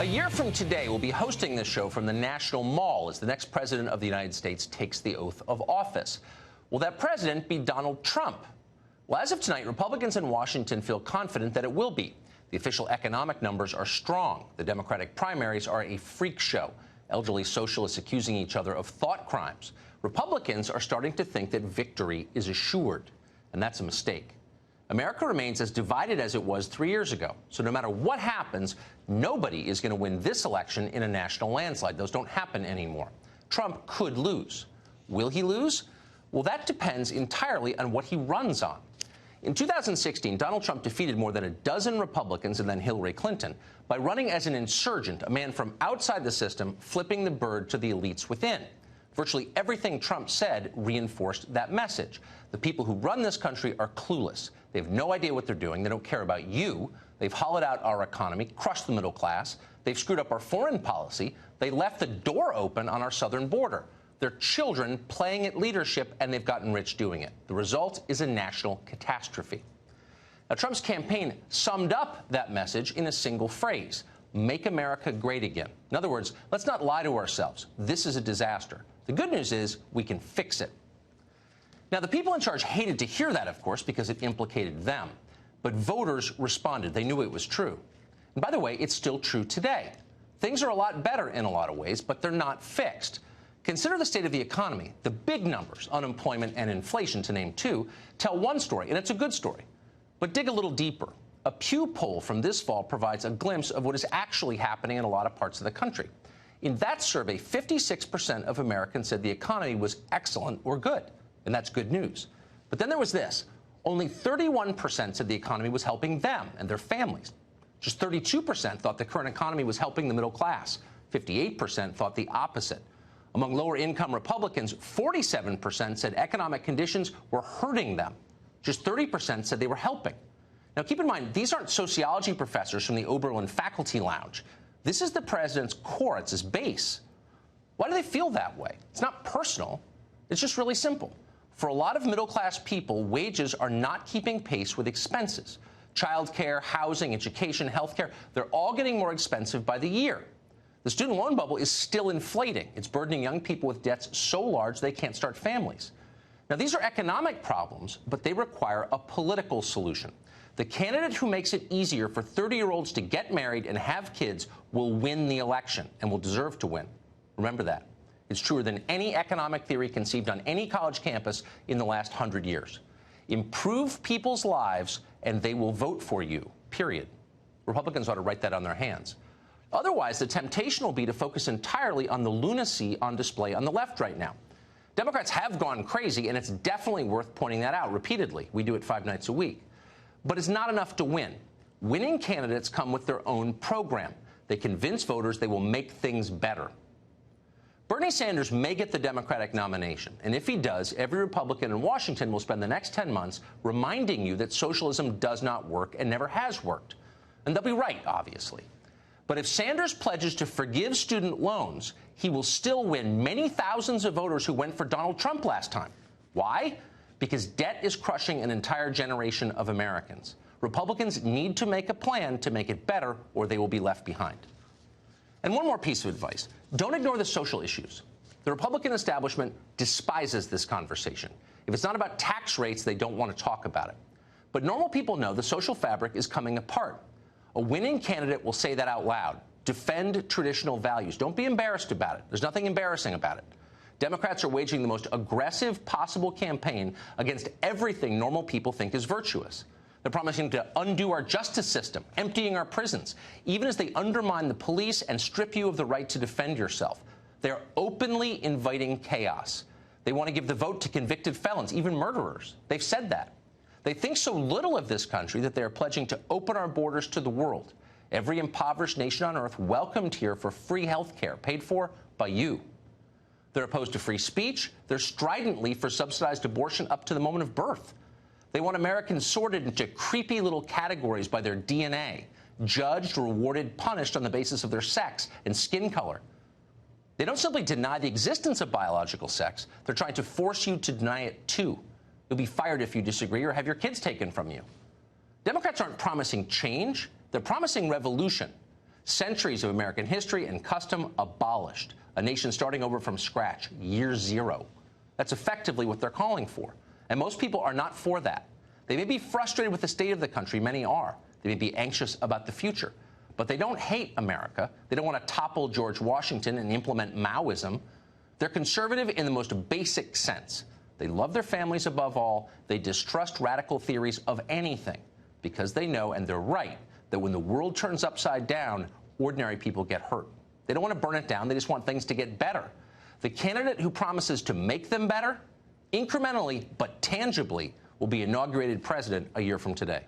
A year from today, we'll be hosting this show from the National Mall as the next president of the United States takes the oath of office. Will that president be Donald Trump? Well, as of tonight, Republicans in Washington feel confident that it will be. The official economic numbers are strong. The Democratic primaries are a freak show. Elderly socialists accusing each other of thought crimes. Republicans are starting to think that victory is assured, and that's a mistake. America remains as divided as it was 3 years ago. So no matter what happens, nobody is going to win this election in a national landslide. Those don't happen anymore. Trump could lose. Will he lose? Well, that depends entirely on what he runs on. In 2016, Donald Trump defeated more than a dozen Republicans and then Hillary Clinton by running as an insurgent, a man from outside the system flipping the bird to the elites within. Virtually everything Trump said reinforced that message. The people who run this country are clueless. They have no idea what they're doing. They don't care about you. They've hollowed out our economy, crushed the middle class. They've screwed up our foreign policy. They left the door open on our southern border. They're children playing at leadership, and they've gotten rich doing it. The result is a national catastrophe. Now, Trump's campaign summed up that message in a single phrase: make America great again. In other words, let's not lie to ourselves. This is a disaster. The good news is we can fix it. Now, the people in charge hated to hear that, of course, because it implicated them. But voters responded. They knew it was true. And by the way, it's still true today. Things are a lot better in a lot of ways, but they're not fixed. Consider the state of the economy. The big numbers, unemployment and inflation, to name two, tell one story, and it's a good story. But dig a little deeper. A Pew poll from this fall provides a glimpse of what is actually happening in a lot of parts of the country. In that survey, 56% of Americans said the economy was excellent or good, and that's good news. But then there was this. Only 31% said the economy was helping them and their families. Just 32% thought the current economy was helping the middle class. 58% thought the opposite. Among lower-income Republicans, 47% said economic conditions were hurting them. Just 30% said they were helping. Now, keep in mind, these aren't sociology professors from the Oberlin Faculty Lounge. This is the president's core. It's his base. Why do they feel that way? It's not personal. It's just really simple. For a lot of middle-class people, wages are not keeping pace with expenses. Childcare, housing, education, healthcare, they're all getting more expensive by the year. The student loan bubble is still inflating. It's burdening young people with debts so large they can't start families. Now, these are economic problems, but they require a political solution. The candidate who makes it easier for 30-year-olds to get married and have kids will win the election and will deserve to win. Remember that. It's truer than any economic theory conceived on any college campus in the last 100 years. Improve people's lives, and they will vote for you, period. Republicans ought to write that on their hands. Otherwise, the temptation will be to focus entirely on the lunacy on display on the left right now. Democrats have gone crazy, and it's definitely worth pointing that out repeatedly. We do it 5 nights a week. But it's not enough to win. Winning candidates come with their own program. They convince voters they will make things better. Bernie Sanders may get the Democratic nomination, and if he does, every Republican in Washington will spend the next 10 months reminding you that socialism does not work and never has worked. And they'll be right, obviously. But if Sanders pledges to forgive student loans, he will still win many thousands of voters who went for Donald Trump last time. Why? Because debt is crushing an entire generation of Americans. Republicans need to make a plan to make it better, or they will be left behind. And one more piece of advice. Don't ignore the social issues. The Republican establishment despises this conversation. If it's not about tax rates, they don't want to talk about it. But normal people know the social fabric is coming apart. A winning candidate will say that out loud. Defend traditional values. Don't be embarrassed about it. There's nothing embarrassing about it. Democrats are waging the most aggressive possible campaign against everything normal people think is virtuous. They're promising to undo our justice system, emptying our prisons, even as they undermine the police and strip you of the right to defend yourself. They're openly inviting chaos. They want to give the vote to convicted felons, even murderers. They've said that. They think so little of this country that they are pledging to open our borders to the world. Every impoverished nation on earth welcomed here for free health care, paid for by you. They're opposed to free speech. They're stridently for subsidized abortion up to the moment of birth. They want Americans sorted into creepy little categories by their DNA, judged, rewarded, punished on the basis of their sex and skin color. They don't simply deny the existence of biological sex. They're trying to force you to deny it, too. You'll be fired if you disagree or have your kids taken from you. Democrats aren't promising change. They're promising revolution. Centuries of American history and custom abolished. A nation starting over from scratch, year zero. That's effectively what they're calling for. And most people are not for that. They may be frustrated with the state of the country. Many are. They may be anxious about the future. But they don't hate America. They don't want to topple George Washington and implement Maoism. They're conservative in the most basic sense. They love their families above all. They distrust radical theories of anything because they know, and they're right, that when the world turns upside down, ordinary people get hurt. They don't want to burn it down. They just want things to get better. The candidate who promises to make them better, incrementally but tangibly, will be inaugurated president a year from today.